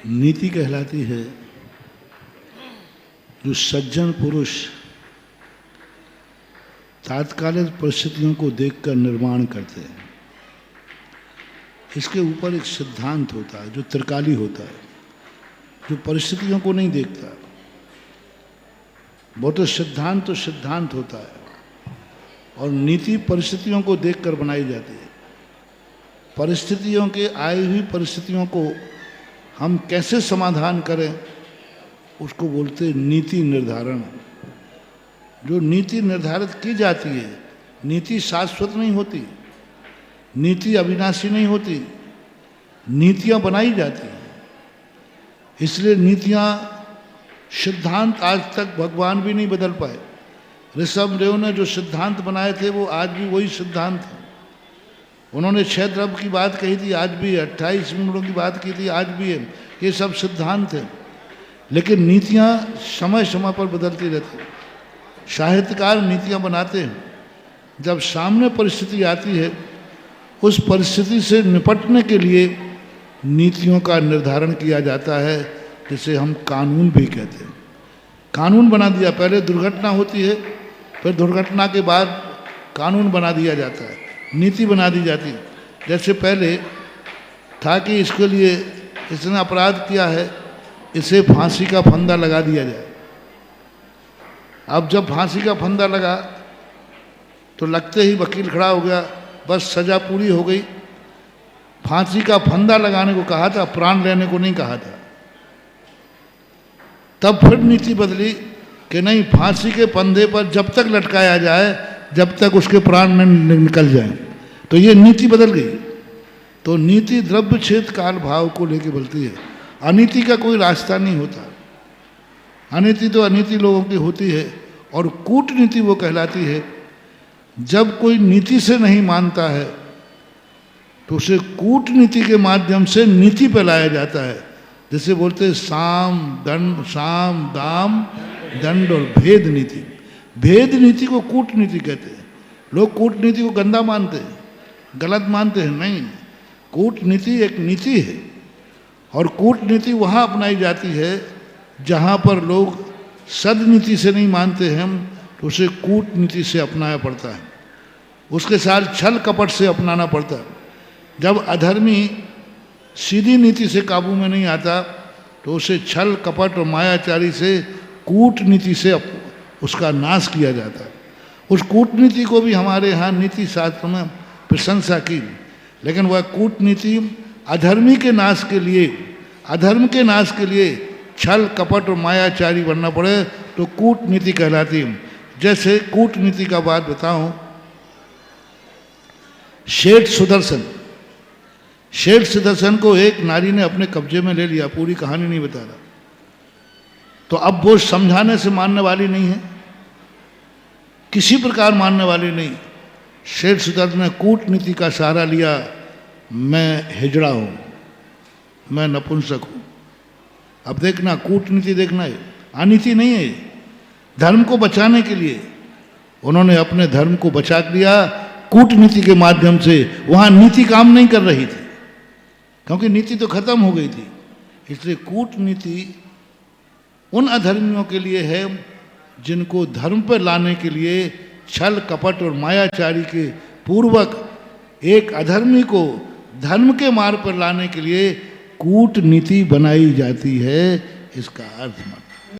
नीति कहलाती है जो सज्जन पुरुष तात्कालिक परिस्थितियों को देखकर निर्माण करते हैं। इसके ऊपर एक सिद्धांत होता है जो त्रिकाली होता है, जो परिस्थितियों को नहीं देखता। वो तो सिद्धांत होता है और नीति परिस्थितियों को देखकर बनाई जाती है। परिस्थितियों के आई हुई परिस्थितियों को हम कैसे समाधान करें उसको बोलते हैं नीति निर्धारण। जो नीति निर्धारित की जाती है, नीति शाश्वत नहीं होती, नीति अविनाशी नहीं होती, नीतियां बनाई जाती हैं। इसलिए नीतियां सिद्धांत आज तक भगवान भी नहीं बदल पाए। ऋषभदेव ने जो सिद्धांत बनाए थे वो आज भी वही सिद्धांत है। उन्होंने 6 द्रव्य की बात कही थी, आज भी है। 28 मूलों की बात की थी, आज भी है। ये सब सिद्धांत है, लेकिन नीतियां समय समय पर बदलती रहती हैं। साहित्यकार नीतियां बनाते हैं। जब सामने परिस्थिति आती है, उस परिस्थिति से निपटने के लिए नीतियों का निर्धारण किया जाता है, जिसे हम कानून भी कहते हैं। कानून बना दिया, पहले दुर्घटना होती है, फिर दुर्घटना के बाद कानून बना दिया जाता है, नीति बना दी जाती है। जैसे पहले था कि इसके लिए इसने अपराध किया है, इसे फांसी का फंदा लगा दिया जाए। अब जब फांसी का फंदा लगा तो लगते ही वकील खड़ा हो गया, बस सजा पूरी हो गई। फांसी का फंदा लगाने को कहा था, प्राण लेने को नहीं कहा था। तब फिर नीति बदली कि नहीं, फांसी के फंदे पर जब तक लटकाया जाए जब तक उसके प्राण न निकल जाएं। तो ये नीति बदल गई। तो नीति द्रव्य क्षेत्र काल भाव को लेकर बोलती है। अनीति का कोई रास्ता नहीं होता। अनीति तो अनीति लोगों की होती है। और कूटनीति वो कहलाती है जब कोई नीति से नहीं मानता है तो उसे कूटनीति के माध्यम से नीति पे लाया जाता है। जैसे बोलते हैं साम दाम दंड और भेद नीति। भेद नीति को कूटनीति कहते हैं। लोग कूटनीति को गंदा मानते हैं, गलत मानते हैं। नहीं, कूटनीति एक नीति है और कूटनीति वहाँ अपनाई जाती है जहाँ पर लोग सदनीति से नहीं मानते हैं, तो उसे कूटनीति से अपनाया पड़ता है। उसके साथ छल कपट से अपनाना पड़ता है। जब अधर्मी सीधी नीति से काबू में नहीं आता तो उसे छल कपट और मायाचारी से कूटनीति से उसका नाश किया जाता है। उस कूटनीति को भी हमारे यहाँ नीति शास्त्र में प्रशंसा की, लेकिन वह कूटनीति अधर्मी के नाश के लिए, अधर्म के नाश के लिए छल कपट और मायाचारी बनना पड़े तो कूटनीति कहलाती है। जैसे कूटनीति का बात बताऊं, शेठ सुदर्शन को एक नारी ने अपने कब्जे में ले लिया। पूरी कहानी नहीं बता रहा। तो अब वो समझाने से मानने वाली नहीं है, किसी प्रकार मानने वाली नहीं। शेठ सुदर्शन ने कूटनीति का सहारा लिया। मैं हिजड़ा हूं, मैं नपुंसक हूं। अब देखना, कूटनीति देखना है, अनीति नहीं है। धर्म को बचाने के लिए उन्होंने अपने धर्म को बचा लिया कूटनीति के माध्यम से। वहां नीति काम नहीं कर रही थी, क्योंकि नीति तो खत्म हो गई थी। इसलिए कूटनीति उन अधर्मियों के लिए है जिनको धर्म पर लाने के लिए छल कपट और मायाचारी के पूर्वक एक अधर्मी को धर्म के मार्ग पर लाने के लिए कूटनीति बनाई जाती है। इसका अर्थ